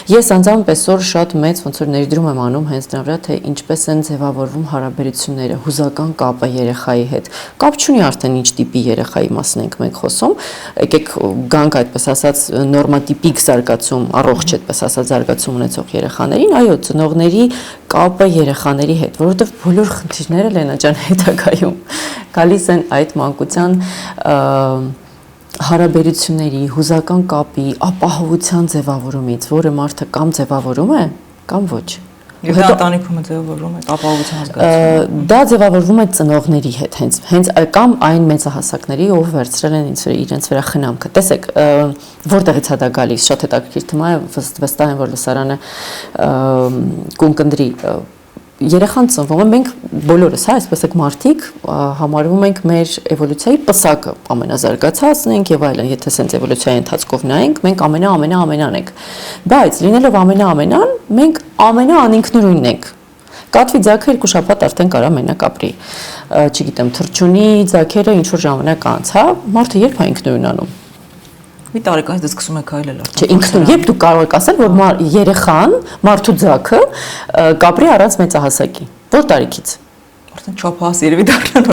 Ես անձամբ այսօր շատ մեծ ոնց որ ներդրում եմ անում հենց դրա վրա, թե ինչպես են ձևավորվում հարաբերությունները, հուզական կապը երեխայի հետ։ Կապ չունի արդեն ինչ տիպի երեխայի մասին ենք մենք խոսում, եկեք գանք այդպես ասած նորմատիպիկ զարգացում, առողջ այդպես ասած զարգացում ունեցող երեխաներին, այո, ծնողների կապը երեխաների հետ, որովհետև բոլոր խնդիրները Լենա ջան հետագայում գալիս են այդ մանկության հարաբերությունների, հուզական կապի, ապահովության ձևավորումից, որը մարդը կամ ձևավորում է, կամ ոչ։ Հետո ընտանիքում ձևավորվում է ապահովության զգացումը։ Դա ձևավորվում է ծնողների հետ, հենց կամ այն մեծահասակների, ով վերցրել են իրենց վրա խնամքը։ Տեսեք, որտեղից է դա գալիս, շատ հետաքրքիր թեմա է, վստահ եմ, որ լսարանը կընկնդրի երեխան ծնվում է, մենք բոլորս, հա, այսպես եք մարդիկ համարվում ենք մեր էվոլյուցիայի պսակը, ամենազարգացածն ենք եւ այլն, եթե սենց էվոլյուցիայի ընթացքով նայենք, մենք ամենան ենք։ Բայց լինելով ամենան, մենք ամենաանինքնուրույնն ենք։ Կատվի ձագը 2 շաբաթ արդեն կարա մենակ ապրի։ Չգիտեմ, թռչունի ձագերը ինչ որ ժամանակ անց, հա, մարդը երբ է ինքնուրույնանում։ Մի տարեկանից դե սկսում է քայլել արդեն։ Չէ, ինքնուրույն, երբ դու կարող ես ասել, որ երեխան, մարդու ձագը կապրի առանց մեծահասակի։ Որ տարիքից։ Արդեն չափահաս երևի դառնա